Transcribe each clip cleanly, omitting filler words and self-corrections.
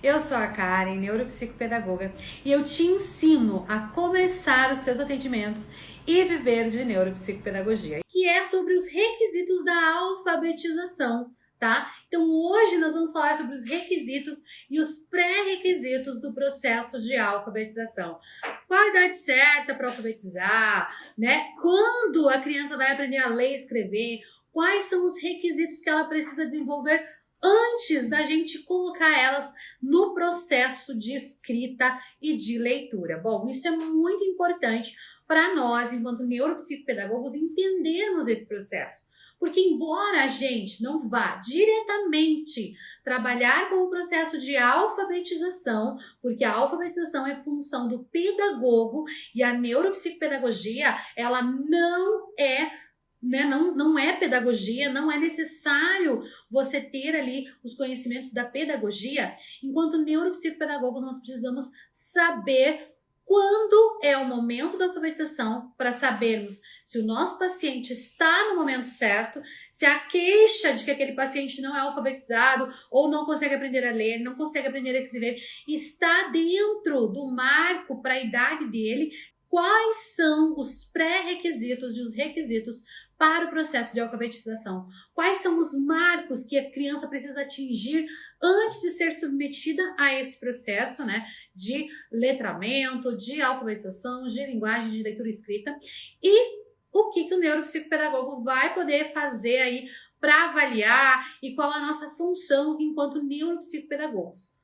Eu sou a Karen, neuropsicopedagoga, e eu te ensino a começar os seus atendimentos e viver de neuropsicopedagogia, que é sobre os requisitos da alfabetização, tá? Então hoje nós vamos falar sobre os requisitos e os pré-requisitos do processo de alfabetização. Qual a idade certa para alfabetizar, né? Quando a criança vai aprender a ler e escrever, quais são os requisitos que ela precisa desenvolver antes da gente colocar elas no processo de escrita e de leitura. Bom, isso é muito importante para nós, enquanto neuropsicopedagogos, entendermos esse processo. Porque embora a gente não vá diretamente trabalhar com o processo de alfabetização, porque a alfabetização é função do pedagogo e a neuropsicopedagogia, ela não é não é pedagogia, não é necessário você ter ali os conhecimentos da pedagogia. Enquanto neuropsicopedagogos, nós precisamos saber quando é o momento da alfabetização para sabermos se o nosso paciente está no momento certo, se a queixa de que aquele paciente não é alfabetizado ou não consegue aprender a ler, não consegue aprender a escrever, está dentro do marco para a idade dele. Quais são os pré-requisitos e os requisitos para o processo de alfabetização? Quais são os marcos que a criança precisa atingir antes de ser submetida a esse processo, né, de letramento, de alfabetização, de linguagem, de leitura e escrita? E o que o neuropsicopedagogo vai poder fazer aí para avaliar e qual a nossa função enquanto neuropsicopedagogos?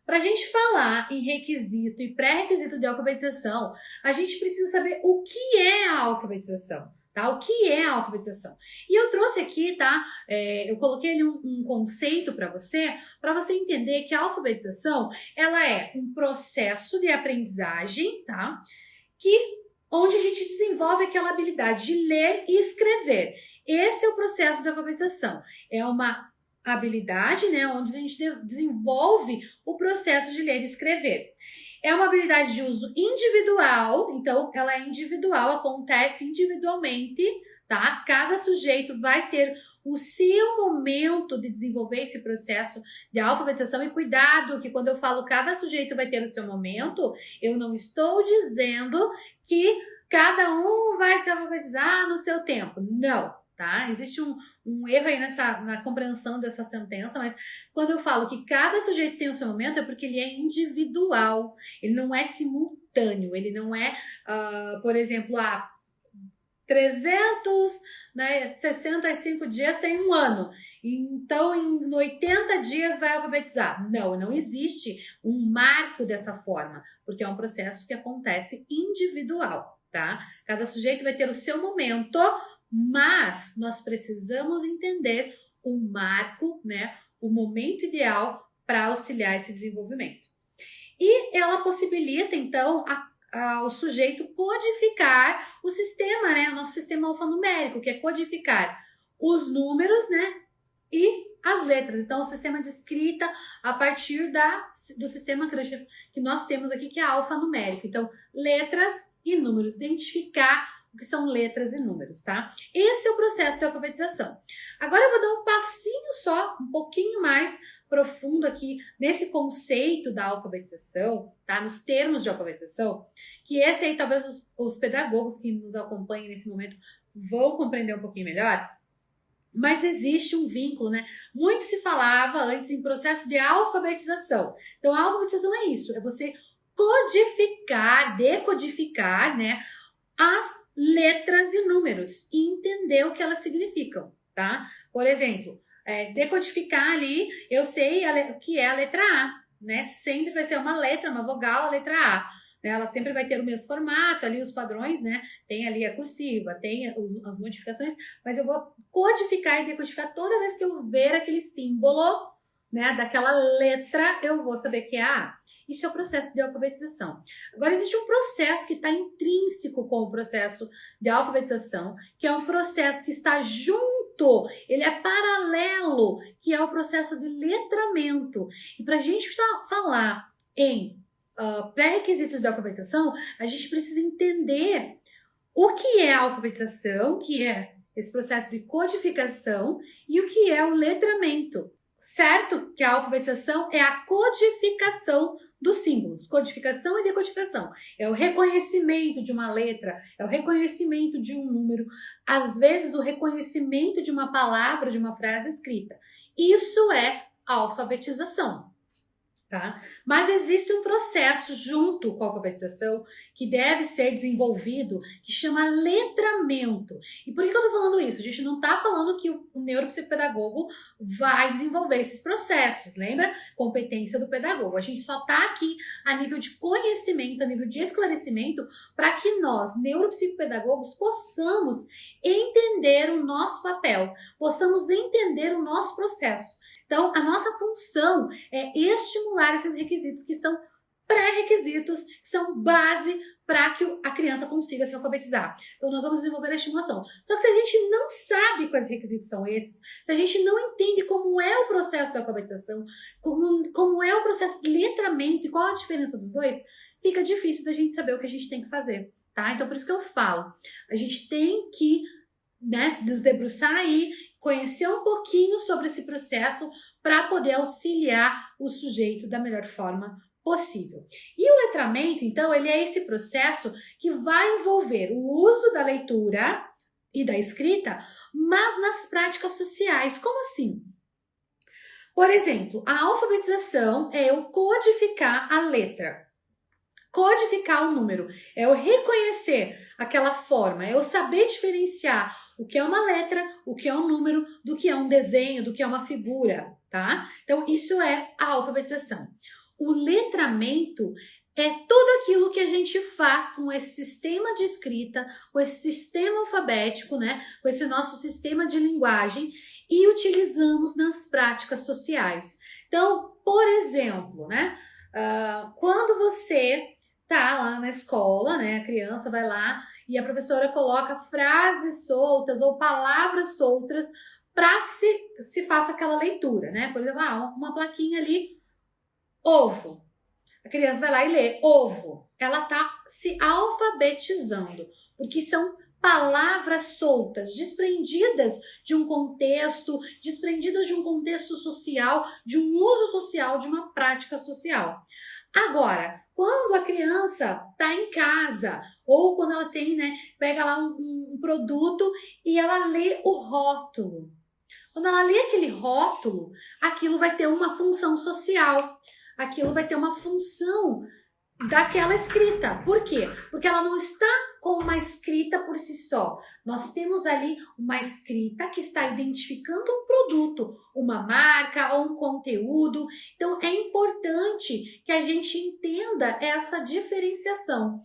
Para a gente falar em requisito e pré-requisito de alfabetização, a gente precisa saber o que é a alfabetização, tá? O que é a alfabetização? E eu trouxe aqui, tá? Eu coloquei ali um conceito para você entender que a alfabetização, ela é um processo de aprendizagem, tá? Onde a gente desenvolve aquela habilidade de ler e escrever. Esse é o processo de alfabetização. É uma habilidade, né, onde a gente desenvolve o processo de ler e escrever. É uma habilidade de uso individual, então ela é individual, acontece individualmente, tá? Cada sujeito vai ter o seu momento de desenvolver esse processo de alfabetização. E cuidado que quando eu falo cada sujeito vai ter o seu momento, eu não estou dizendo que cada um vai se alfabetizar no seu tempo. Não, tá? Existe um erro aí na compreensão dessa sentença, mas quando eu falo que cada sujeito tem o seu momento, é porque ele é individual, ele não é simultâneo, ele não é, por exemplo, 365 dias tem um ano, então em 80 dias vai alfabetizar. Não existe um marco dessa forma, porque é um processo que acontece individual, tá? Cada sujeito vai ter o seu momento, mas nós precisamos entender o marco, né, o momento ideal para auxiliar esse desenvolvimento. E ela possibilita, então, ao sujeito codificar o sistema, né, o nosso sistema alfanumérico, que é codificar os números, né, e as letras. Então, o sistema de escrita a partir do sistema que nós temos aqui, que é alfanumérico. Então, letras e números, identificar que são letras e números, tá? Esse é o processo de alfabetização. Agora eu vou dar um passinho só, um pouquinho mais profundo aqui nesse conceito da alfabetização, tá? Nos termos de alfabetização, que esse aí talvez os pedagogos que nos acompanhem nesse momento vão compreender um pouquinho melhor, mas existe um vínculo, né? Muito se falava antes em processo de alfabetização. Então a alfabetização é isso, é você codificar, decodificar, né, as letras e números e entender o que elas significam, tá? Por exemplo, decodificar ali, eu sei o que é a letra A, né? Sempre vai ser uma letra, uma vogal, a letra A. Né? Ela sempre vai ter o mesmo formato, ali os padrões, né? Tem ali a cursiva, tem as modificações, mas eu vou codificar e decodificar toda vez que eu ver aquele símbolo, né, daquela letra, eu vou saber que é a A. Isso é o processo de alfabetização. Agora, existe um processo que está intrínseco com o processo de alfabetização, que é um processo que está junto, ele é paralelo, que é o processo de letramento. E para a gente falar em pré-requisitos de alfabetização, a gente precisa entender o que é a alfabetização, que é esse processo de codificação, e o que é o letramento. certo que a alfabetização é a codificação dos símbolos, codificação e decodificação. É o reconhecimento de uma letra, é o reconhecimento de um número, às vezes o reconhecimento de uma palavra, de uma frase escrita. Isso é alfabetização. Tá? Mas existe um processo junto com a alfabetização que deve ser desenvolvido, que chama letramento. E por que eu tô falando isso? A gente não tá falando que o neuropsicopedagogo vai desenvolver esses processos, lembra? Competência do pedagogo. A gente só tá aqui a nível de conhecimento, a nível de esclarecimento, para que nós, neuropsicopedagogos, possamos entender o nosso papel, possamos entender o nosso processo. Então, a nossa função é estimular esses requisitos que são pré-requisitos, que são base para que a criança consiga se alfabetizar. Então, nós vamos desenvolver a estimulação. Só que se a gente não sabe quais requisitos são esses, se a gente não entende como é o processo da alfabetização, como é o processo de letramento e qual a diferença dos dois, fica difícil da gente saber o que a gente tem que fazer, tá? Então, por isso que eu falo, a gente tem que, né, nos debruçar aí, conhecer um pouquinho sobre esse processo para poder auxiliar o sujeito da melhor forma possível. E o letramento, então, ele é esse processo que vai envolver o uso da leitura e da escrita, mas nas práticas sociais. Como assim? Por exemplo, a alfabetização é eu codificar a letra. Codificar o número, é eu reconhecer aquela forma, é eu saber diferenciar o que é uma letra, o que é um número, do que é um desenho, do que é uma figura, tá? Então, isso é a alfabetização. O letramento é tudo aquilo que a gente faz com esse sistema de escrita, com esse sistema alfabético, né? Com esse nosso sistema de linguagem e utilizamos nas práticas sociais. Então, por exemplo, né? Quando você tá lá na escola, né? A criança vai lá e a professora coloca frases soltas ou palavras soltas para que se faça aquela leitura, né? Por exemplo, uma plaquinha ali, ovo. A criança vai lá e lê ovo. Ela tá se alfabetizando, porque são palavras soltas, desprendidas de um contexto, desprendidas de um contexto social, de um uso social, de uma prática social. Agora, quando a criança está em casa ou quando ela tem, né, pega lá um produto e ela lê o rótulo. Quando ela lê aquele rótulo, aquilo vai ter uma função social, aquilo vai ter uma função daquela escrita. Por quê? Porque ela não está com uma escrita por si só. Nós temos ali uma escrita que está identificando um produto, uma marca ou um conteúdo. Então, é importante que a gente entenda essa diferenciação.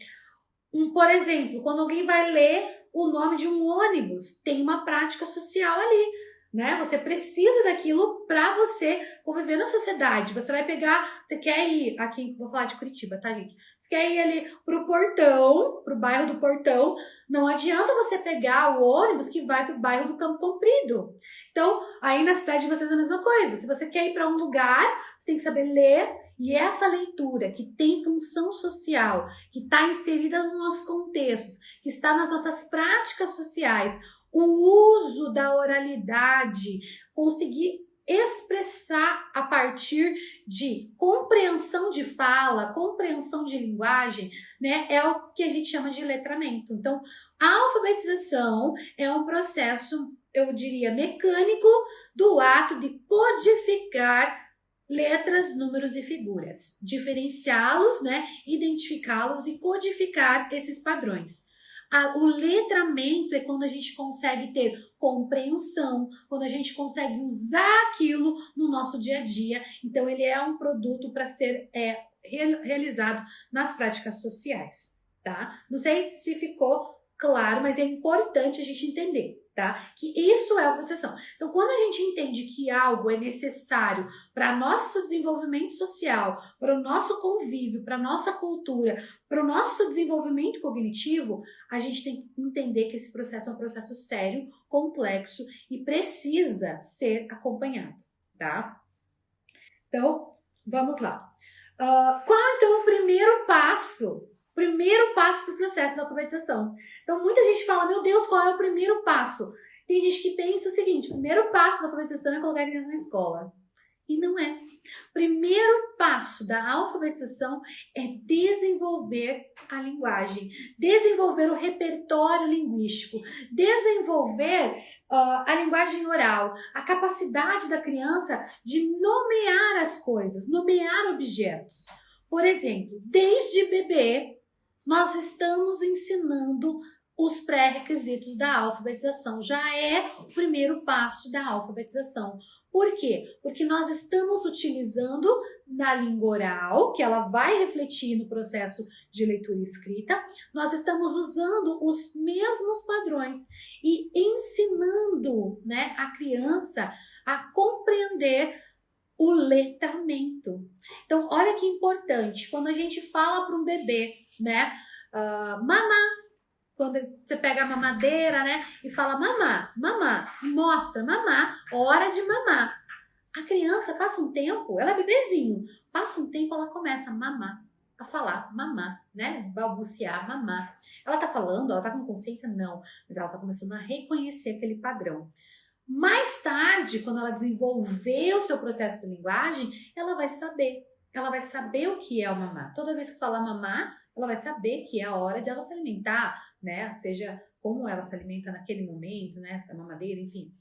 Por exemplo, quando alguém vai ler o nome de um ônibus, tem uma prática social ali. Né? Você precisa daquilo para você conviver na sociedade. Você vai pegar, você quer ir, aqui vou falar de Curitiba, tá, gente? Você quer ir ali pro Portão, pro bairro do Portão, não adianta você pegar o ônibus que vai pro bairro do Campo Comprido. Então, aí na cidade de vocês é a mesma coisa. Se você quer ir para um lugar, você tem que saber ler, e essa leitura que tem função social, que está inserida nos nossos contextos, que está nas nossas práticas sociais, o uso da oralidade, conseguir expressar a partir de compreensão de fala, compreensão de linguagem, né, é o que a gente chama de letramento. Então, a alfabetização é um processo, eu diria, mecânico do ato de codificar letras, números e figuras, diferenciá-los, né, identificá-los e codificar esses padrões. O letramento é quando a gente consegue ter compreensão, quando a gente consegue usar aquilo no nosso dia a dia. Então, ele é um produto para ser realizado nas práticas sociais, tá? Não sei se ficou claro, mas é importante a gente entender, tá? Que isso é alfabetização. Então, quando a gente entende que algo é necessário para nosso desenvolvimento social, para o nosso convívio, para a nossa cultura, para o nosso desenvolvimento cognitivo, a gente tem que entender que esse processo é um processo sério, complexo e precisa ser acompanhado, tá? Então, vamos lá. Qual, então, o primeiro passo? Primeiro passo para o processo da alfabetização. Então, muita gente fala, meu Deus, qual é o primeiro passo? Tem gente que pensa o seguinte, o primeiro passo da alfabetização é colocar a criança na escola. E não é. Primeiro passo da alfabetização é desenvolver a linguagem, desenvolver o repertório linguístico, desenvolver a linguagem oral, a capacidade da criança de nomear as coisas, nomear objetos. Por exemplo, desde bebê, nós estamos ensinando os pré-requisitos da alfabetização. Já é o primeiro passo da alfabetização. Por quê? Porque nós estamos utilizando na língua oral, que ela vai refletir no processo de leitura e escrita, nós estamos usando os mesmos padrões e ensinando, né, a criança a compreender o letramento. Então, olha que importante, quando a gente fala para um bebê, né, mamá, quando você pega a mamadeira, né, e fala mamá, mamá, mostra mamá, hora de mamar. A criança passa um tempo, ela é bebezinho, passa um tempo, ela começa a mamar, a falar mamar, né, balbuciar, mamar. Ela tá falando, ela tá com consciência? Não, mas ela tá começando a reconhecer aquele padrão. Mais tarde, quando ela desenvolver o seu processo de linguagem, ela vai saber o que é o mamar. Toda vez que falar mamar, ela vai saber que é a hora de ela se alimentar, né? Seja como ela se alimenta naquele momento, né? Se é mamadeira, enfim.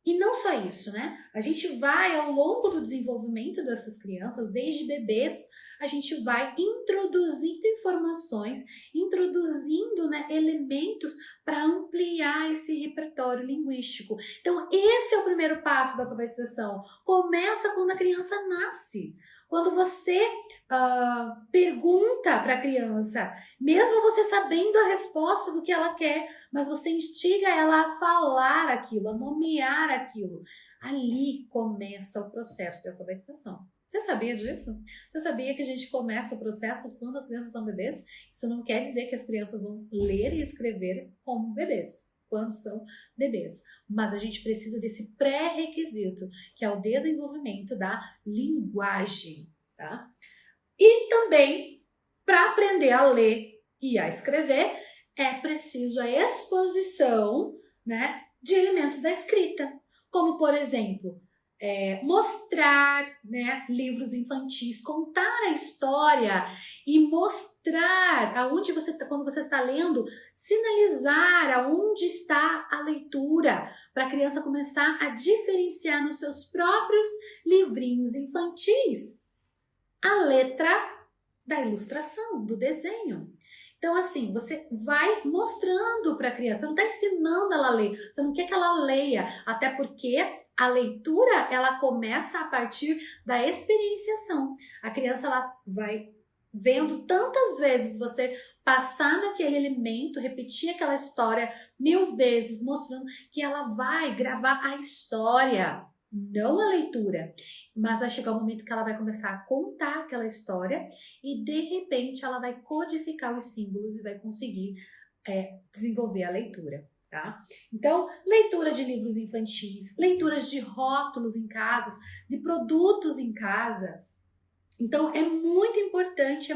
E não só isso, né? A gente vai, ao longo do desenvolvimento dessas crianças, desde bebês, a gente vai introduzindo informações, introduzindo, né, elementos para ampliar esse repertório linguístico. Então, esse é o primeiro passo da alfabetização. Começa quando a criança nasce. Quando você pergunta para a criança, mesmo você sabendo a resposta do que ela quer, mas você instiga ela a falar aquilo, a nomear aquilo. Ali começa o processo de alfabetização. Você sabia disso? Você sabia que a gente começa o processo quando as crianças são bebês? Isso não quer dizer que as crianças vão ler e escrever como bebês, quando são bebês. Mas a gente precisa desse pré-requisito, que é o desenvolvimento da linguagem, tá? E também, para aprender a ler e a escrever, é preciso a exposição, né, de elementos da escrita, como, por exemplo, mostrar, né, livros infantis, contar a história e mostrar aonde você tá, quando você está lendo, sinalizar aonde está a leitura, para a criança começar a diferenciar nos seus próprios livrinhos infantis a letra da ilustração, do desenho. Então, assim, você vai mostrando para a criança, você não está ensinando ela a ler, você não quer que ela leia, até porque a leitura, ela começa a partir da experienciação. A criança, ela vai vendo tantas vezes você passar naquele elemento, repetir aquela história 1000 vezes, mostrando que ela vai gravar a história, não a leitura, mas vai chegar um momento que ela vai começar a contar aquela história e de repente ela vai codificar os símbolos e vai conseguir desenvolver a leitura, tá? Então, leitura de livros infantis, leituras de rótulos em casas, de produtos em casa. Então, é muito importante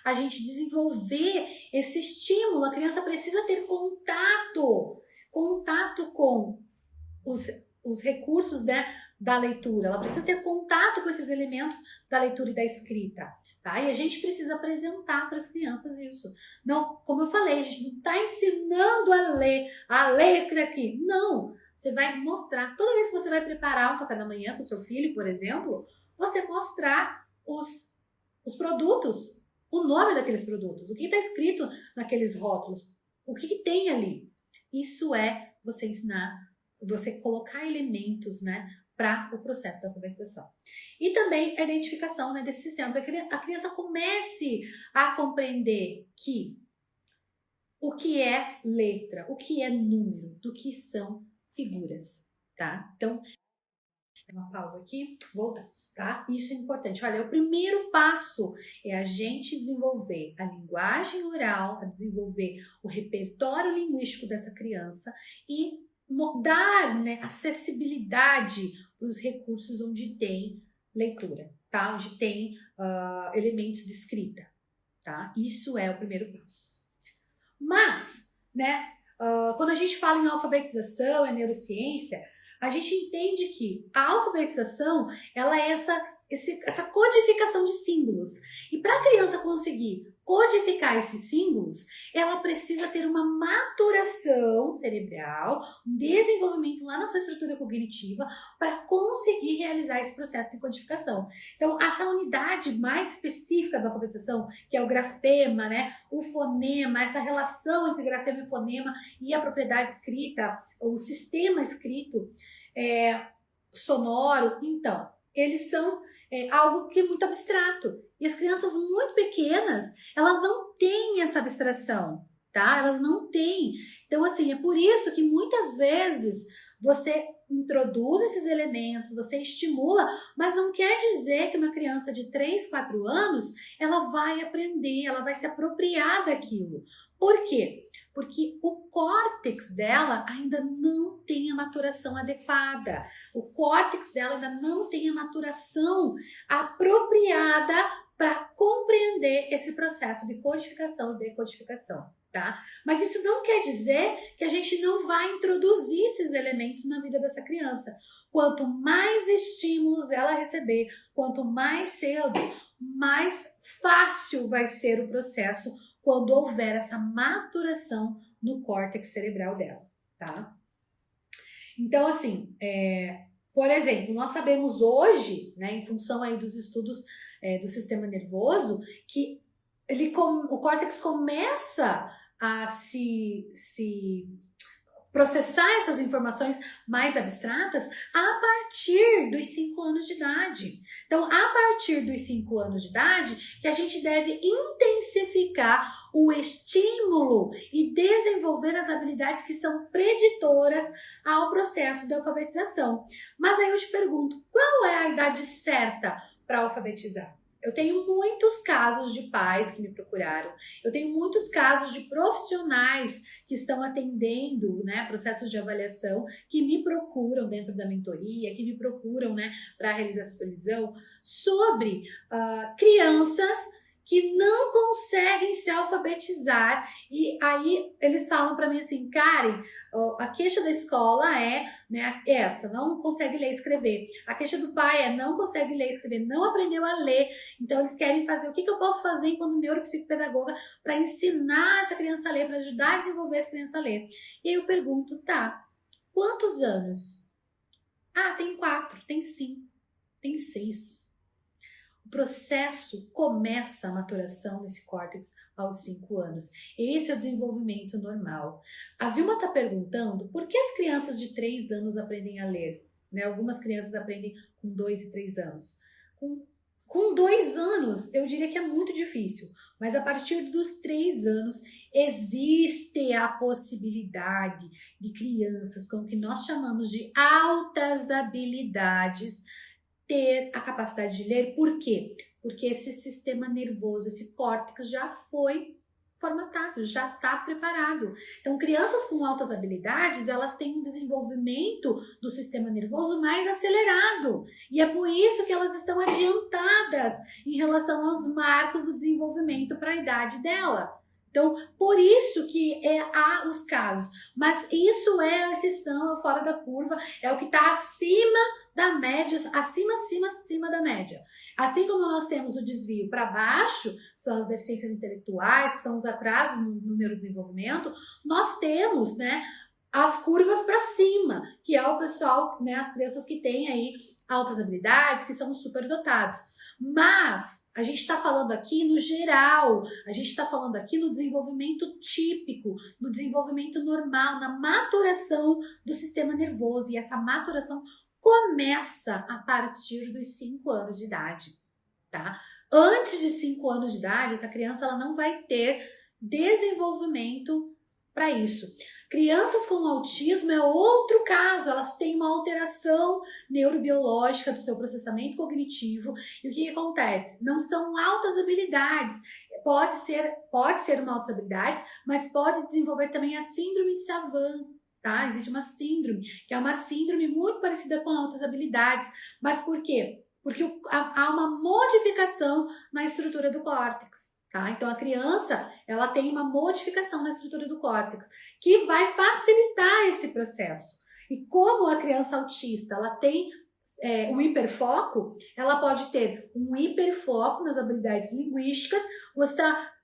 a gente desenvolver esse estímulo. A criança precisa ter contato com os recursos, né, da leitura, ela precisa ter contato com esses elementos da leitura e da escrita, tá? E a gente precisa apresentar para as crianças isso. Não, como eu falei, a gente não está ensinando a letra aqui, não. Você vai mostrar, toda vez que você vai preparar um café da manhã para o seu filho, por exemplo, você mostrar os produtos, o nome daqueles produtos, o que está escrito naqueles rótulos, o que tem ali. Isso é você ensinar, você colocar elementos, né, para o processo da alfabetização. E também a identificação, né, desse sistema, para que a criança comece a compreender que o que é letra, o que é número, do que são figuras, tá? Então, uma pausa aqui, voltamos, tá? Isso é importante. Olha, o primeiro passo é a gente desenvolver a linguagem oral, a desenvolver o repertório linguístico dessa criança e dar, né, acessibilidade para os recursos onde tem leitura, tá? Onde tem elementos de escrita, tá? Isso é o primeiro passo. Mas, né, quando a gente fala em alfabetização, em neurociência, a gente entende que a alfabetização, ela é essa codificação de símbolos. E para a criança conseguir codificar esses símbolos, ela precisa ter uma maturação cerebral, um desenvolvimento lá na sua estrutura cognitiva para conseguir realizar esse processo de codificação. Então, essa unidade mais específica da alfabetização, que é o grafema, né, o fonema, essa relação entre grafema e fonema e a propriedade escrita, o sistema escrito sonoro, então, eles são algo que é muito abstrato. E as crianças muito pequenas, elas não têm essa abstração, tá? Elas não têm. Então, assim, é por isso que muitas vezes você introduz esses elementos, você estimula, mas não quer dizer que uma criança de 3, 4 anos, ela vai aprender, ela vai se apropriar daquilo. Por quê? Porque o córtex dela ainda não tem a maturação adequada. O córtex dela ainda não tem a maturação apropriada para compreender esse processo de codificação e decodificação, tá? Mas isso não quer dizer que a gente não vai introduzir esses elementos na vida dessa criança. Quanto mais estímulos ela receber, quanto mais cedo, mais fácil vai ser o processo quando houver essa maturação no córtex cerebral dela, tá? Então, assim, por exemplo, nós sabemos hoje, né, em função aí dos estudos do sistema nervoso, que o córtex começa a se processar essas informações mais abstratas a partir dos 5 anos de idade. Então, a partir dos 5 anos de idade, que a gente deve intensificar o estímulo e desenvolver as habilidades que são preditoras ao processo de alfabetização. Mas aí eu te pergunto, qual é a idade certa para alfabetizar? Eu tenho muitos casos de pais que me procuraram, eu tenho muitos casos de profissionais que estão atendendo, né, processos de avaliação, que me procuram dentro da mentoria, que me procuram, né, para realizar supervisão, sobre crianças que não conseguem se alfabetizar. E aí eles falam para mim assim, Karen, a queixa da escola é, né, essa, não consegue ler e escrever. A queixa do pai é não consegue ler e escrever, não aprendeu a ler. Então eles querem fazer, o que eu posso fazer enquanto neuropsicopedagoga para ensinar essa criança a ler, para ajudar a desenvolver essa criança a ler? E aí eu pergunto, tá, quantos anos? Ah, tem 4, tem 5, tem 6. O processo começa a maturação nesse córtex aos 5 anos. Esse é o desenvolvimento normal. A Vilma está perguntando por que as crianças de 3 anos aprendem a ler, né? Algumas crianças aprendem com 2 e 3 anos. Com 2 anos, eu diria que é muito difícil, mas a partir dos 3 anos existe a possibilidade de crianças com o que nós chamamos de altas habilidades ter a capacidade de ler. Por quê? Porque esse sistema nervoso, esse córtex já foi formatado, já está preparado. Então, crianças com altas habilidades, elas têm um desenvolvimento do sistema nervoso mais acelerado. E é por isso que elas estão adiantadas em relação aos marcos do desenvolvimento para a idade dela. Então, por isso que há os casos. Mas isso é a exceção, é fora da curva, é o que está acima da média, acima da média. Assim como nós temos o desvio para baixo, são as deficiências intelectuais, que são os atrasos no neurodesenvolvimento, nós temos, né, as curvas para cima, que é o pessoal, né, as crianças que têm aí altas habilidades, que são superdotados. Mas a gente está falando aqui no geral, a gente está falando aqui no desenvolvimento típico, no desenvolvimento normal, na maturação do sistema nervoso. E essa maturação começa a partir dos 5 anos de idade, tá? Antes de 5 anos de idade, essa criança ela não vai ter desenvolvimento para isso. Crianças com autismo é outro caso, elas têm uma alteração neurobiológica do seu processamento cognitivo. E o que acontece? Não são altas habilidades, pode ser uma altas habilidades, mas pode desenvolver também a síndrome de Savant. Tá? Existe uma síndrome, que é uma síndrome muito parecida com altas habilidades. Mas por quê? Porque há uma modificação na estrutura do córtex. Tá? Então a criança ela tem uma modificação na estrutura do córtex que vai facilitar esse processo. E como a criança autista ela tem um hiperfoco, ela pode ter um hiperfoco nas habilidades linguísticas,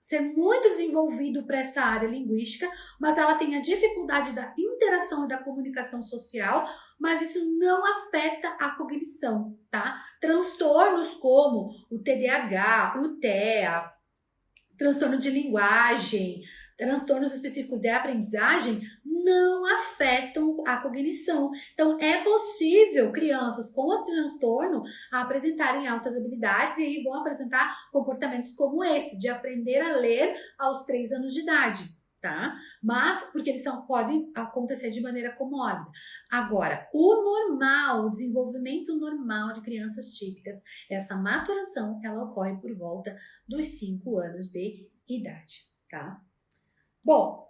ser muito desenvolvido para essa área linguística, mas ela tem a dificuldade da interação e da comunicação social, mas isso não afeta a cognição, tá? Transtornos como o TDAH, o TEA, transtorno de linguagem, transtornos específicos de aprendizagem não afetam a cognição. Então, é possível crianças com o transtorno apresentarem altas habilidades e aí vão apresentar comportamentos como esse, de aprender a ler aos 3 anos de idade, tá? Mas, porque eles podem acontecer de maneira comórbida. Agora, o normal, o desenvolvimento normal de crianças típicas, essa maturação, ela ocorre por volta dos 5 anos de idade, tá? Bom,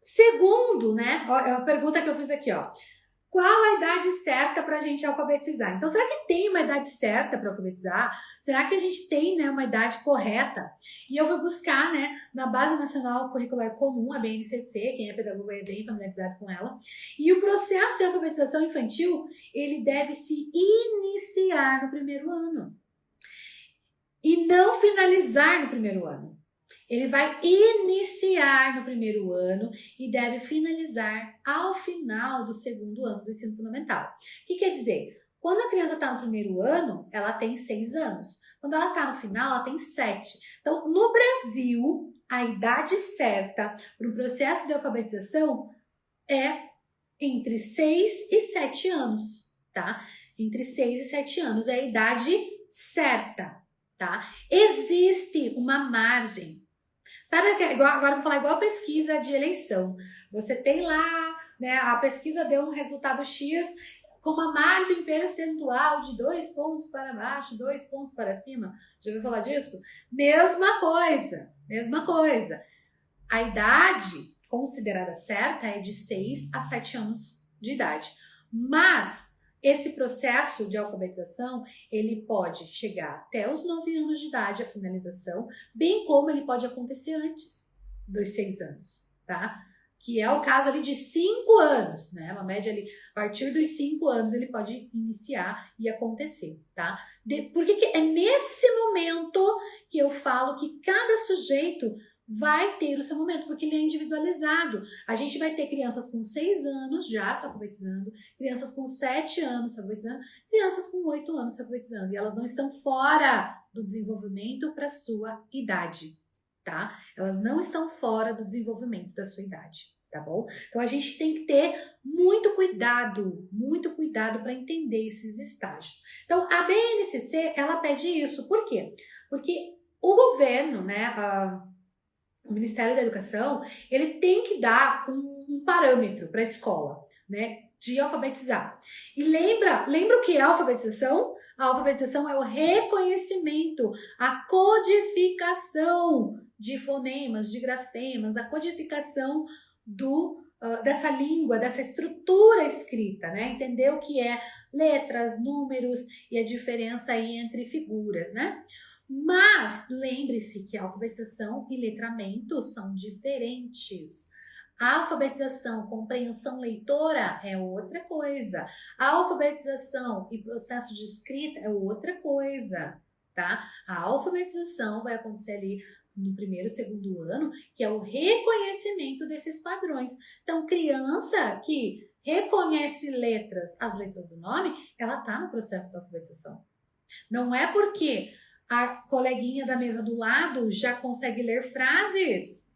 segundo, né, ó, é uma pergunta que eu fiz aqui, ó. Qual a idade certa para a gente alfabetizar? Então, será que tem uma idade certa para alfabetizar? Será que a gente tem, né, uma idade correta? E eu vou buscar, né, na Base Nacional Curricular Comum, a BNCC, quem é pedagogo é bem familiarizado com ela. E o processo de alfabetização infantil, ele deve se iniciar no primeiro ano e não finalizar no primeiro ano. Ele vai iniciar no primeiro ano e deve finalizar ao final do segundo ano do ensino fundamental. O que quer dizer? Quando a criança está no primeiro ano, ela tem 6 anos. Quando ela está no final, ela tem 7. Então, no Brasil, a idade certa para o processo de alfabetização é entre 6 e 7 anos, tá? Entre 6 e 7 anos é a idade certa, tá? Existe uma margem. Sabe, agora eu vou falar igual a pesquisa de eleição. Você tem lá, né, a pesquisa deu um resultado X com uma margem percentual de 2 pontos para baixo, 2 pontos para cima. Já ouviu falar disso? Mesma coisa, mesma coisa. A idade considerada certa é de 6 a 7 anos de idade. Mas esse processo de alfabetização, ele pode chegar até os 9 anos de idade, a finalização, bem como ele pode acontecer antes dos 6 anos, tá? Que é o caso ali de 5 anos, né? Uma média ali, a partir dos 5 anos ele pode iniciar e acontecer, tá? Porque é nesse momento que eu falo que cada sujeito vai ter o seu momento, porque ele é individualizado. A gente vai ter crianças com 6 anos já se alfabetizando, crianças com 7 anos se alfabetizando, crianças com 8 anos se alfabetizando, e elas não estão fora do desenvolvimento para sua idade, tá? Elas não estão fora do desenvolvimento da sua idade, tá bom? Então a gente tem que ter muito cuidado para entender esses estágios. Então a BNCC, ela pede isso, por quê? Porque o governo, né, o Ministério da Educação, ele tem que dar um parâmetro para a escola, né, de alfabetizar. E lembra o que é a alfabetização? A alfabetização é o reconhecimento, a codificação de fonemas, de grafemas, a codificação dessa língua, dessa estrutura escrita, né? Entender o que é letras, números e a diferença aí entre figuras, né? Mas lembre-se que a alfabetização e letramento são diferentes. A alfabetização, compreensão leitora é outra coisa. A alfabetização e processo de escrita é outra coisa, tá? A alfabetização vai acontecer ali no primeiro, segundo ano, que é o reconhecimento desses padrões. Então, criança que reconhece as letras do nome, ela está no processo da alfabetização. Não é porque a coleguinha da mesa do lado já consegue ler frases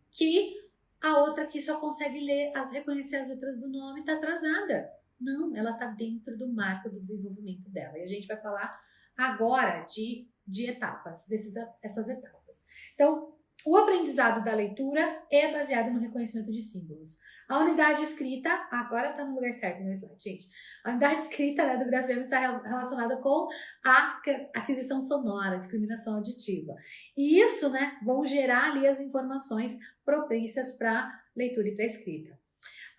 que a outra que só consegue reconhecer as letras do nome está atrasada. Não, ela está dentro do marco do desenvolvimento dela. E a gente vai falar agora de etapas, essas etapas. Então, o aprendizado da leitura é baseado no reconhecimento de símbolos. A unidade escrita, agora está no lugar certo no meu slide, gente. A unidade escrita, né, do grafema está relacionada com a aquisição sonora, discriminação auditiva. E isso, né, vão gerar ali as informações propensas para leitura e para escrita.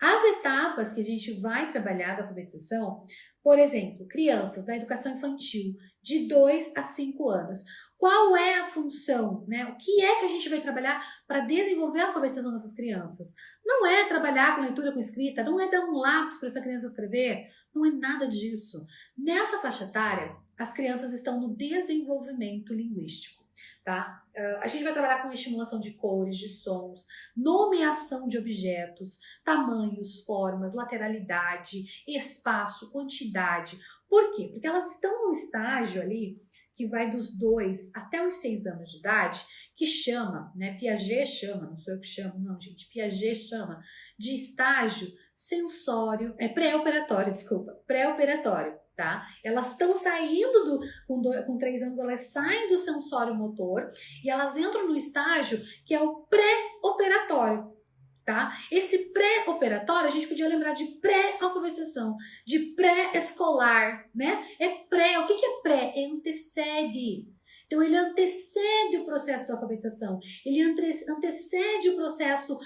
As etapas que a gente vai trabalhar da alfabetização, por exemplo, crianças da educação infantil de 2 a 5 anos. Qual é a função, né? O que é que a gente vai trabalhar para desenvolver a alfabetização dessas crianças? Não é trabalhar com leitura, com escrita, não é dar um lápis para essa criança escrever, não é nada disso. Nessa faixa etária, as crianças estão no desenvolvimento linguístico, tá? A gente vai trabalhar com estimulação de cores, de sons, nomeação de objetos, tamanhos, formas, lateralidade, espaço, quantidade. Por quê? Porque elas estão no estágio ali que vai dos 2 até os 6 anos de idade, que chama, né, Piaget chama, não sou eu que chamo, não, gente, Piaget chama de estágio sensório, pré-operatório, pré-operatório, tá? Elas estão saindo com 3 anos, elas saem do sensório motor e elas entram no estágio que é o pré-operatório. Tá? Esse pré-operatório, a gente podia lembrar de pré-alfabetização, de pré-escolar, né? É pré, o que é pré? É antecede. Então, ele antecede o processo da alfabetização, ele antecede o processo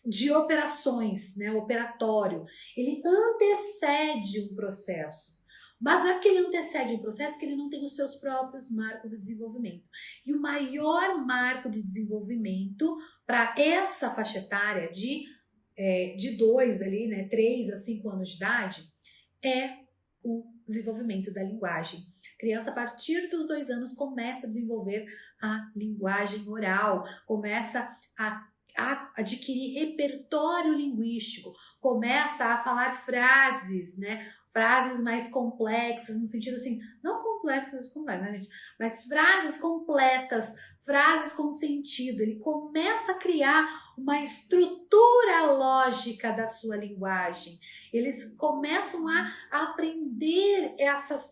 de operações, né? Operatório. Ele antecede um processo. Mas não é porque ele antecede um processo que ele não tem os seus próprios marcos de desenvolvimento. E o maior marco de desenvolvimento para essa faixa etária de 2 ali, né, 3 a 5 anos de idade, é o desenvolvimento da linguagem. A criança, a partir dos 2 anos, começa a desenvolver a linguagem oral, começa a adquirir repertório linguístico, começa a falar frases, né? Frases mais complexas, no sentido assim, não complexas, né, gente? Mas frases completas, frases com sentido. Ele começa a criar uma estrutura lógica da sua linguagem. Eles começam a aprender essas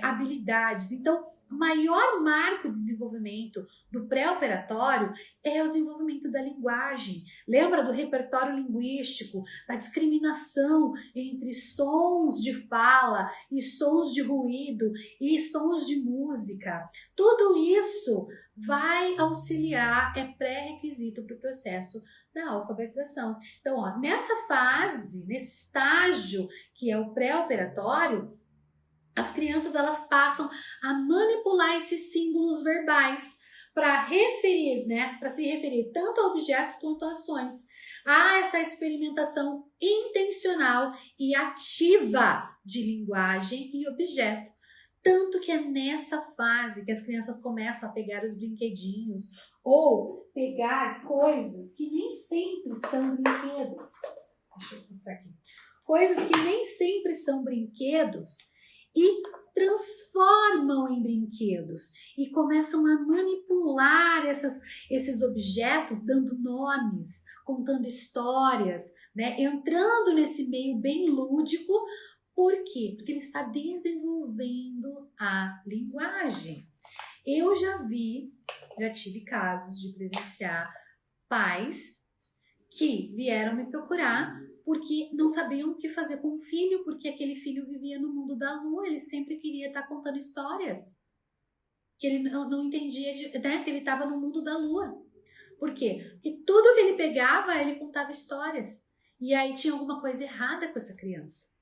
habilidades. Então, o maior marco de desenvolvimento do pré-operatório é o desenvolvimento da linguagem. Lembra do repertório linguístico, da discriminação entre sons de fala e sons de ruído e sons de música. Tudo isso vai auxiliar, é pré-requisito para o processo da alfabetização. Então, ó, nessa fase, nesse estágio que é o pré-operatório, as crianças elas passam a manipular esses símbolos verbais para referir, né, para se referir tanto a objetos quanto a ações. Há essa experimentação intencional e ativa de linguagem e objeto. Tanto que é nessa fase que as crianças começam a pegar os brinquedinhos ou pegar coisas que nem sempre são brinquedos. Deixa eu mostrar aqui. Coisas que nem sempre são brinquedos e transformam em brinquedos e começam a manipular esses objetos, dando nomes, contando histórias, né? Entrando nesse meio bem lúdico. Por quê? Porque ele está desenvolvendo a linguagem. Eu já tive casos de presenciar pais que vieram me procurar porque não sabiam o que fazer com o filho, porque aquele filho vivia no mundo da lua, ele sempre queria estar contando histórias, que ele não entendia, né, que ele estava no mundo da lua. Por quê? Porque tudo que ele pegava, ele contava histórias. E aí tinha alguma coisa errada com essa criança.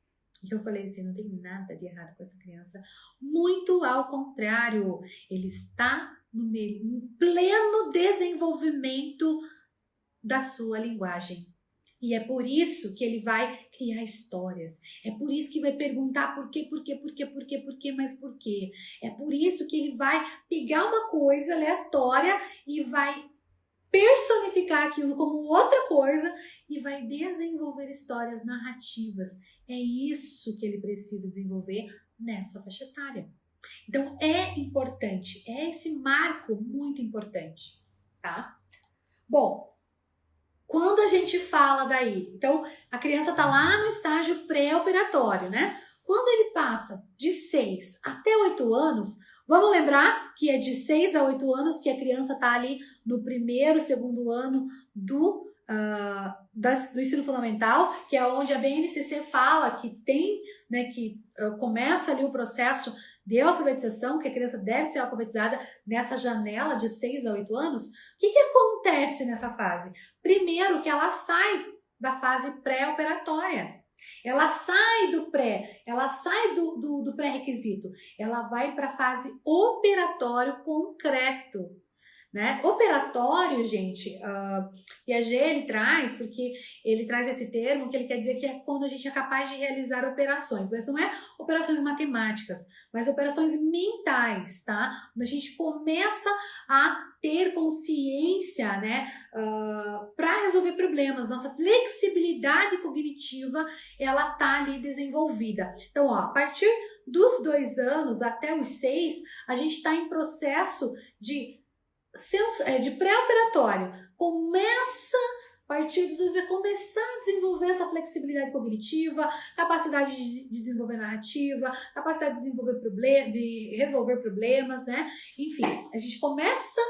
E eu falei assim, não tem nada de errado com essa criança. Muito ao contrário, ele está no pleno desenvolvimento da sua linguagem. E é por isso que ele vai criar histórias. É por isso que vai perguntar por quê, mas por quê. É por isso que ele vai pegar uma coisa aleatória e vai personificar aquilo como outra coisa e vai desenvolver histórias narrativas. É isso que ele precisa desenvolver nessa faixa etária. Então, é importante, é esse marco muito importante, tá? Bom, quando a gente fala daí, então a criança tá lá no estágio pré-operatório, né? Quando ele passa de 6 até 8 anos, vamos lembrar que é de 6 a 8 anos que a criança tá ali no primeiro, segundo ano do ensino fundamental, que é onde a BNCC fala que tem, né, que começa ali o processo de alfabetização, que a criança deve ser alfabetizada nessa janela de 6 a 8 anos. O que acontece nessa fase? Primeiro, que ela sai da fase pré-operatória. Ela sai do pré, ela sai do pré-requisito, ela vai para a fase operatório concreto, né? Operatório, gente, Piaget ele traz, porque ele traz esse termo que ele quer dizer que é quando a gente é capaz de realizar operações, mas não é operações matemáticas, mas operações mentais, tá? Quando a gente começa a ter consciência, né, para resolver problemas, nossa flexibilidade cognitiva, ela tá ali desenvolvida. Então, ó, a partir dos 2 anos até os 6, a gente está em processo de pré-operatório. Começa a partir dos 2 vai começar a desenvolver essa flexibilidade cognitiva, capacidade de desenvolver narrativa, capacidade de desenvolver de resolver problemas, né? Enfim, a gente começa,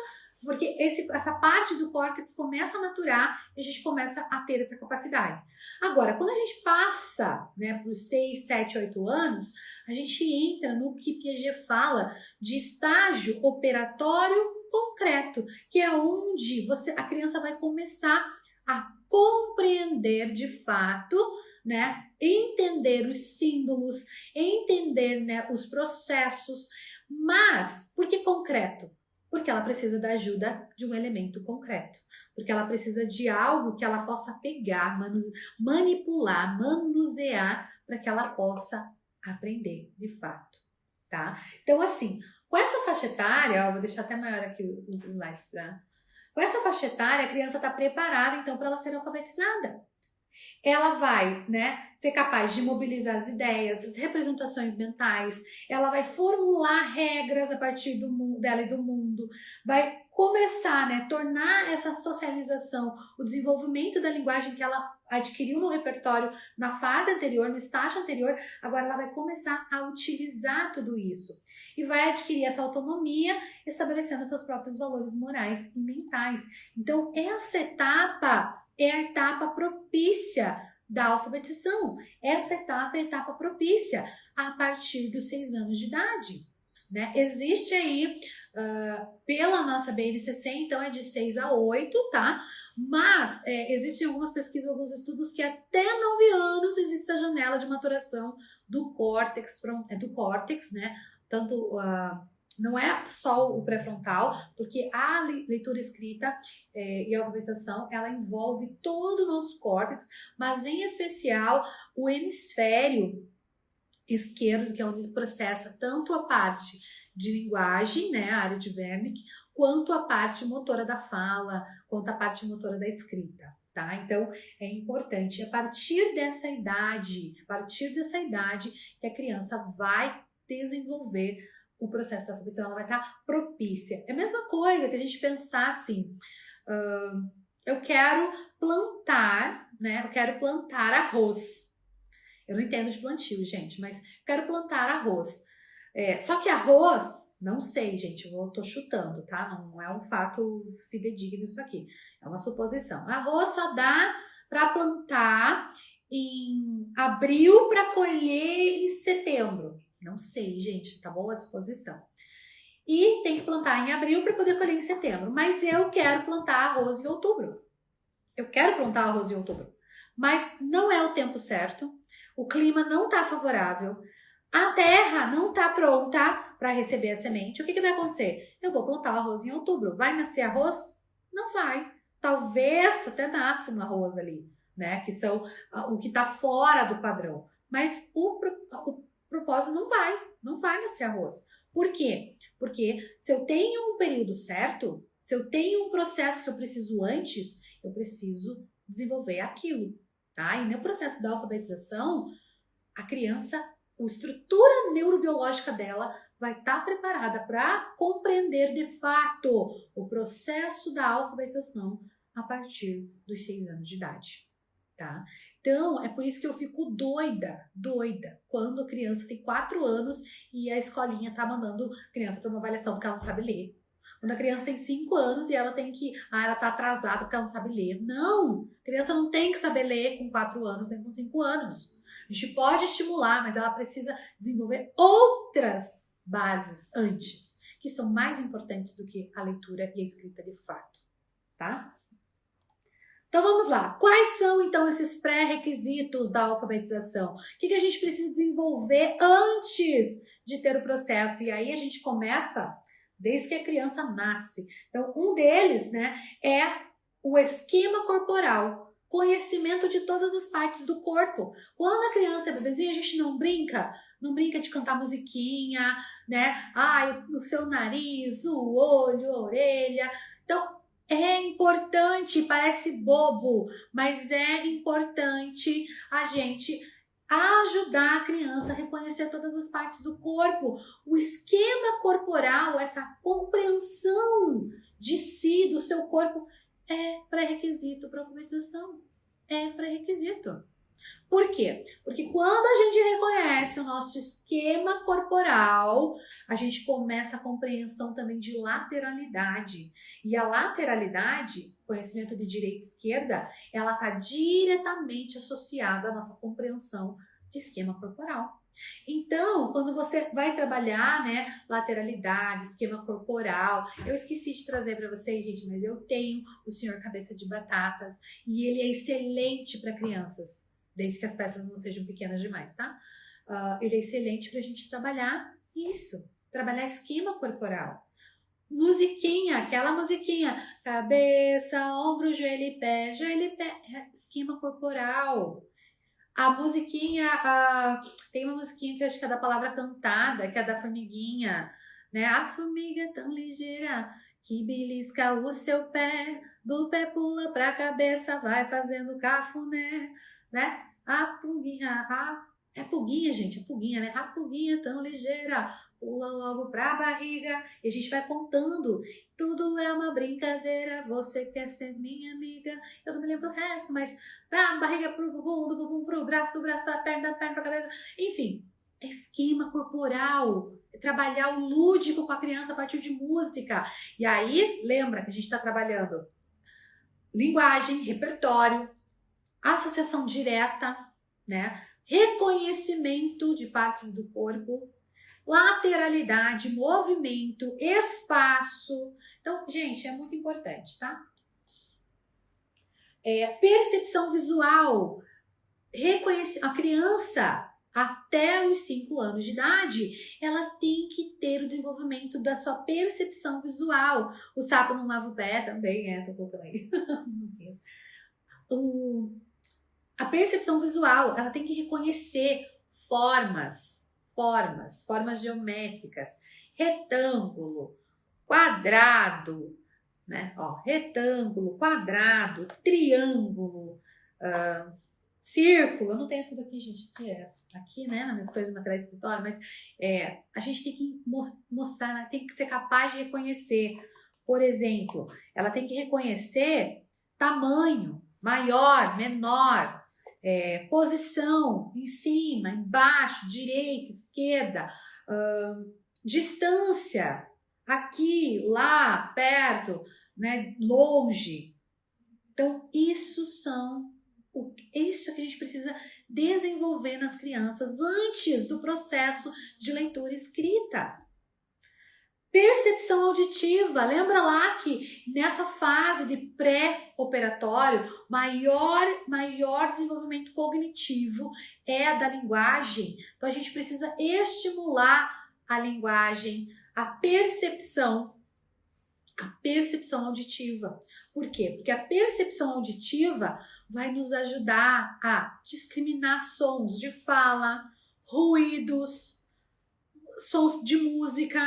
porque essa parte do córtex começa a maturar e a gente começa a ter essa capacidade. Agora, quando a gente passa, né, para os 6, 7, 8 anos, a gente entra no que Piaget fala de estágio operatório concreto, que é onde a criança vai começar a compreender de fato, né, entender os símbolos, entender, né, os processos. Mas por que concreto? Porque ela precisa da ajuda de um elemento concreto, porque ela precisa de algo que ela possa pegar, manipular, manusear, para que ela possa aprender de fato, tá? Então, assim, com essa faixa etária, ó, vou deixar até maior aqui os slides com essa faixa etária, a criança está preparada, então, para ela ser alfabetizada. Ela vai, né, ser capaz de mobilizar as ideias, as representações mentais, ela vai formular regras a partir dela e do mundo, vai começar, né, tornar essa socialização, o desenvolvimento da linguagem que ela adquiriu no repertório na fase anterior, no estágio anterior, agora ela vai começar a utilizar tudo isso e vai adquirir essa autonomia, estabelecendo seus próprios valores morais e mentais. Então, essa etapa é a etapa propícia da alfabetização. Essa etapa é a etapa propícia a partir dos 6 anos de idade, né? Existe aí, pela nossa BNCC, então é de 6 a 8, tá? Mas existem algumas pesquisas, alguns estudos que até 9 anos existe a janela de maturação do córtex, né? Tanto não é só o pré-frontal, porque a leitura escrita e a alfabetização, ela envolve todo o nosso córtex, mas em especial o hemisfério esquerdo, que é onde processa tanto a parte de linguagem, né, a área de Wernicke, quanto a parte motora da fala, quanto a parte motora da escrita, tá? Então, é importante, a partir dessa idade que a criança vai desenvolver o processo da alfabetização, ela vai estar propícia. É a mesma coisa que a gente pensar assim, eu quero plantar, né? Eu quero plantar arroz. Eu não entendo de plantio, gente, mas quero plantar arroz. Só que arroz, não sei, gente, eu tô chutando, tá? Não é um fato fidedigno isso aqui, é uma suposição. Arroz só dá para plantar em abril para colher em setembro. Não sei, gente, tá bom? É suposição. E tem que plantar em abril para poder colher em setembro. Mas eu quero plantar arroz em outubro. Mas não é o tempo certo. O clima não tá favorável. A terra não tá pronta para receber a semente. O que vai acontecer? Eu vou plantar o arroz em outubro. Vai nascer arroz? Não vai. Talvez até nasça um arroz ali, né? Que são o que tá fora do padrão. Mas o propósito não vai nascer arroz. Por quê? Porque se eu tenho um período certo, se eu tenho um processo que eu preciso antes, eu preciso desenvolver aquilo, tá? E no processo da alfabetização, a criança, a estrutura neurobiológica dela vai estar preparada para compreender de fato o processo da alfabetização a partir dos 6 anos de idade, tá? Então, é por isso que eu fico doida, quando a criança tem 4 anos e a escolinha tá mandando a criança para uma avaliação porque ela não sabe ler. Quando a criança tem 5 anos e ela tem que, ela tá atrasada porque ela não sabe ler. Não! A criança não tem que saber ler com 4 anos, nem com 5 anos. A gente pode estimular, mas ela precisa desenvolver outras bases antes, que são mais importantes do que a leitura e a escrita de fato, tá? Então vamos lá, quais são então esses pré-requisitos da alfabetização? O que a gente precisa desenvolver antes de ter o processo? E aí a gente começa desde que a criança nasce. Então um deles, né, é o esquema corporal, conhecimento de todas as partes do corpo. Quando a criança é bebezinha, a gente não brinca de cantar musiquinha, né? Ai, o seu nariz, o olho, a orelha. Então, é importante, parece bobo, mas é importante a gente ajudar a criança a reconhecer todas as partes do corpo. O esquema corporal, essa compreensão de si, do seu corpo, é pré-requisito para a alfabetização. É pré-requisito. Por quê? Porque quando a gente reconhece o nosso esquema corporal, a gente começa a compreensão também de lateralidade. E a lateralidade, conhecimento de direita e esquerda, ela está diretamente associada à nossa compreensão de esquema corporal. Então, quando você vai trabalhar, né, lateralidade, esquema corporal, eu esqueci de trazer para vocês, gente, mas eu tenho o Senhor Cabeça de Batatas e ele é excelente para crianças, desde que as peças não sejam pequenas demais, tá? Ele é excelente para a gente trabalhar isso, trabalhar esquema corporal. Musiquinha, aquela musiquinha, cabeça, ombro, joelho e pé, esquema corporal. A musiquinha, tem uma musiquinha que eu acho que é da palavra cantada, que é da formiguinha, né? A formiga é tão ligeira que belisca o seu pé, do pé pula pra cabeça, vai fazendo cafuné, né? A pulguinha, é pulguinha, gente, é pulguinha, né? A pulguinha é tão ligeira, pula logo pra barriga, e a gente vai contando. Tudo é uma brincadeira, você quer ser minha amiga. Eu não me lembro o resto, mas da barriga pro bumbum, do bumbum pro braço, do braço da perna pra cabeça. Enfim, é esquema corporal, é trabalhar o lúdico com a criança a partir de música. E aí, lembra que a gente está trabalhando linguagem, repertório, associação direta, né? Reconhecimento de partes do corpo, lateralidade, movimento, espaço. Então, gente, é muito importante, tá? Percepção visual. Reconhecer a criança até os 5 anos de idade, ela tem que ter o desenvolvimento da sua percepção visual. O sapo não lava o pé também, tô colocando aí as musiquinhas. A percepção visual, ela tem que reconhecer formas geométricas, retângulo, quadrado, né? Ó, retângulo, quadrado, triângulo, círculo. Eu não tenho tudo aqui, gente, aqui, né, nas minhas coisas materiais de escritório, mas a gente tem que mostrar, ela tem que ser capaz de reconhecer. Por exemplo, ela tem que reconhecer tamanho, maior, menor, posição, em cima, embaixo, direita, esquerda, distância, aqui, lá, perto, né, longe. Então, isso que a gente precisa desenvolver nas crianças antes do processo de leitura escrita. Percepção auditiva, lembra lá que nessa fase de pré-operatório, maior desenvolvimento cognitivo é a da linguagem. Então a gente precisa estimular a linguagem, a percepção auditiva. Por quê? Porque a percepção auditiva vai nos ajudar a discriminar sons de fala, ruídos, sons de música,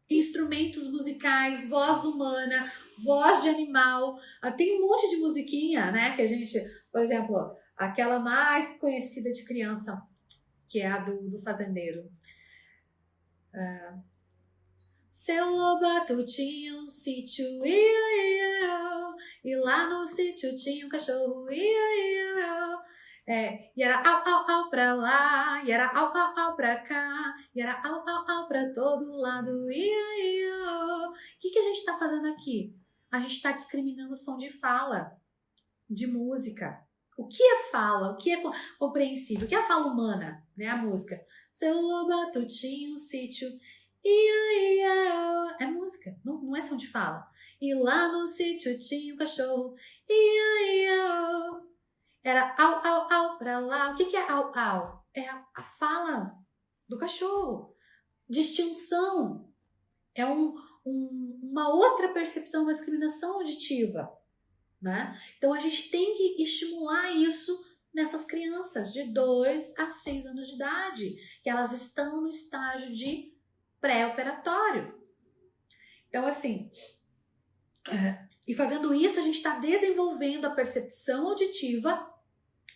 instrumentos musicais, voz humana, voz de animal. Tem um monte de musiquinha, né? Que a gente, por exemplo, aquela mais conhecida de criança, que é a do fazendeiro. Seu Lobato tinha um sítio, e lá no sítio tinha um cachorro, e era au pra lá, e era au pra cá, e era au pra todo lado, O que a gente tá fazendo aqui? A gente tá discriminando o som de fala, de música. O que é fala? O que é compreensível? O que é a fala humana? Né? A música. Seu Lobato tinha um sítio, é música, não é som de fala. E lá no sítio tinha um cachorro. Ia, ia. Era au, au, au pra lá. O que é au, au? É a fala do cachorro. Distinção. É uma outra percepção, uma discriminação auditiva, né? Então a gente tem que estimular isso nessas crianças de 2 a 6 anos de idade, que elas estão no estágio de pré-operatório. Então, assim, e fazendo isso, a gente está desenvolvendo a percepção auditiva,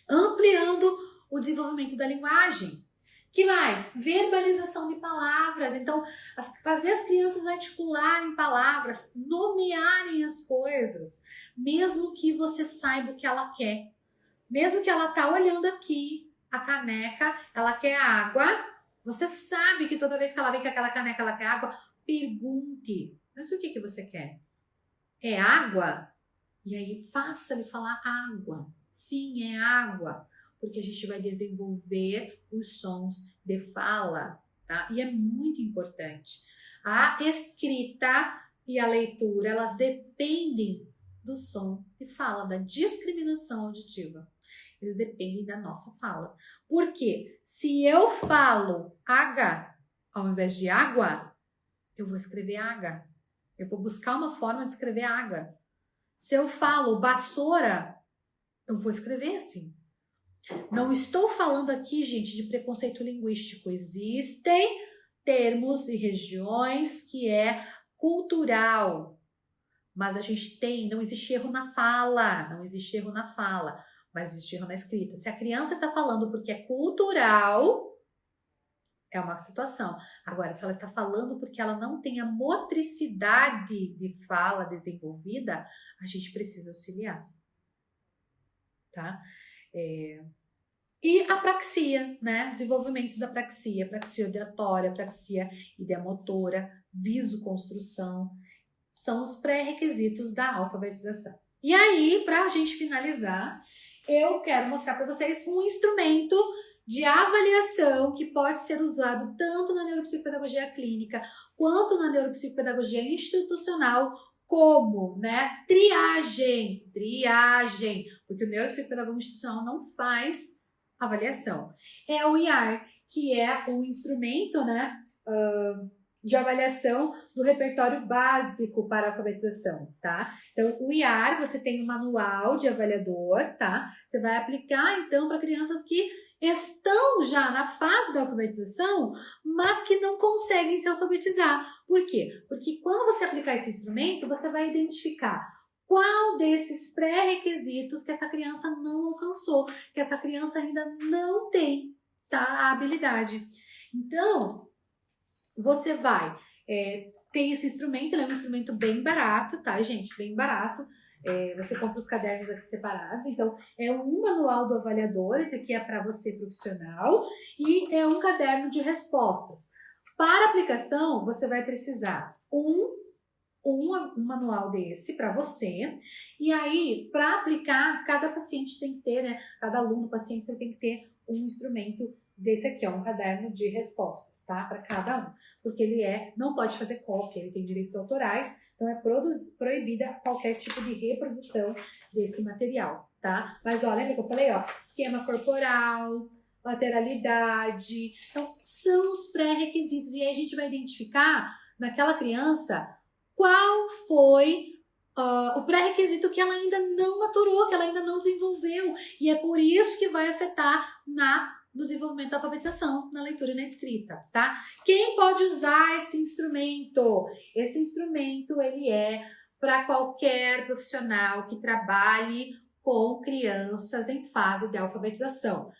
ampliando o desenvolvimento da linguagem. Que mais? Verbalização de palavras. Então, fazer as crianças articularem palavras, nomearem as coisas, mesmo que você saiba o que ela quer. Mesmo que ela tá olhando aqui a caneca, ela quer água. Você sabe que toda vez que ela vem com aquela caneca, ela quer água. Pergunte. Mas o que você quer? É água? E aí, faça-lhe falar água. Sim, é água. Porque a gente vai desenvolver os sons de fala, tá? E é muito importante. A escrita e a leitura, elas dependem do som de fala, da discriminação auditiva. Eles dependem da nossa fala. Por quê? Se eu falo H ao invés de água, eu vou escrever H. Eu vou buscar uma forma de escrever H. Se eu falo vassoura, eu vou escrever assim. Não estou falando aqui, gente, de preconceito linguístico. Existem termos e regiões que é cultural. Mas a gente não existe erro na fala. Não existe erro na fala. Mas existe erro na escrita. Se a criança está falando porque é cultural, é uma situação. Agora, se ela está falando porque ela não tem a motricidade de fala desenvolvida, a gente precisa auxiliar. Tá? E a praxia, né? Desenvolvimento da praxia auditória, praxia ideomotora, visoconstrução, são os pré-requisitos da alfabetização. E aí, para a gente finalizar, eu quero mostrar para vocês um instrumento de avaliação que pode ser usado tanto na neuropsicopedagogia clínica quanto na neuropsicopedagogia institucional, como, né, triagem, porque o neuropsicopedagogo institucional não faz avaliação. É o IAR, que é o instrumento, né, de avaliação do repertório básico para a alfabetização, tá? Então, o IAR, você tem um manual de avaliador, tá? Você vai aplicar, então, para crianças que estão já na fase da alfabetização, mas que não conseguem se alfabetizar. Por quê? Porque quando você aplicar esse instrumento, você vai identificar qual desses pré-requisitos que essa criança não alcançou, que essa criança ainda não tem, tá? A habilidade. Então, você vai ter esse instrumento, ele é um instrumento bem barato, tá, gente? Bem barato. Você compra os cadernos aqui separados. Então, é um manual do avaliador, esse aqui é para você profissional, e é um caderno de respostas. Para aplicação, você vai precisar um manual desse para você, e aí, para aplicar, cada paciente tem que ter, né? Cada aluno, paciente, você tem que ter um instrumento desse aqui, ó, um caderno de respostas, tá? Para cada um, porque ele não pode fazer cópia, ele tem direitos autorais, então é proibida qualquer tipo de reprodução desse material, tá? Mas, ó, lembra que eu falei, ó, esquema corporal, lateralidade, então são os pré-requisitos, e aí a gente vai identificar naquela criança qual foi o pré-requisito que ela ainda não maturou, que ela ainda não desenvolveu, e é por isso que vai afetar no desenvolvimento da alfabetização, na leitura e na escrita, tá? Quem pode usar esse instrumento? Esse instrumento, ele é para qualquer profissional que trabalhe com crianças em fase de alfabetização.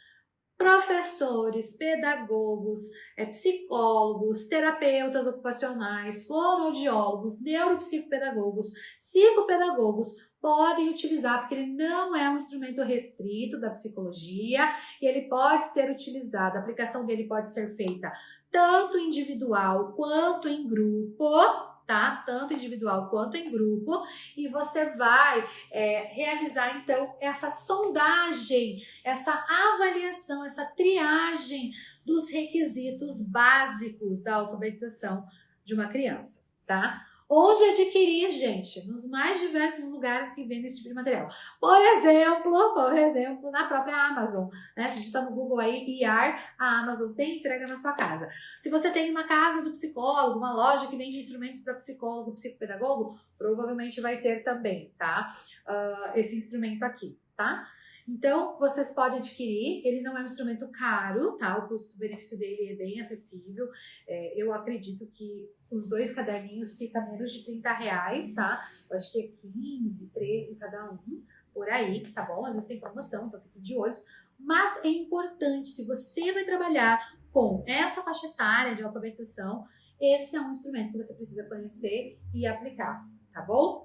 Professores, pedagogos, psicólogos, terapeutas ocupacionais, fonoaudiólogos, neuropsicopedagogos, psicopedagogos podem utilizar, porque ele não é um instrumento restrito da psicologia e ele pode ser utilizado, a aplicação dele pode ser feita tanto individual quanto em grupo, tá? Tanto individual quanto em grupo, e você vai realizar, então, essa sondagem, essa avaliação, essa triagem dos requisitos básicos da alfabetização de uma criança, tá? Onde adquirir, gente? Nos mais diversos lugares que vendem esse tipo de material. Por exemplo, na própria Amazon, né? A gente está no Google aí, IAR, a Amazon tem entrega na sua casa. Se você tem uma casa do psicólogo, uma loja que vende instrumentos para psicólogo, psicopedagogo, provavelmente vai ter também, tá? Esse instrumento aqui, tá? Então, vocês podem adquirir, ele não é um instrumento caro, tá? O custo-benefício dele é bem acessível. Eu acredito que os 2 caderninhos ficam menos de R$30, tá? Eu acho que é 15, 13 cada um, por aí, tá bom? Às vezes tem promoção, então fiquem de olhos. Mas é importante, se você vai trabalhar com essa faixa etária de alfabetização, esse é um instrumento que você precisa conhecer e aplicar, tá bom?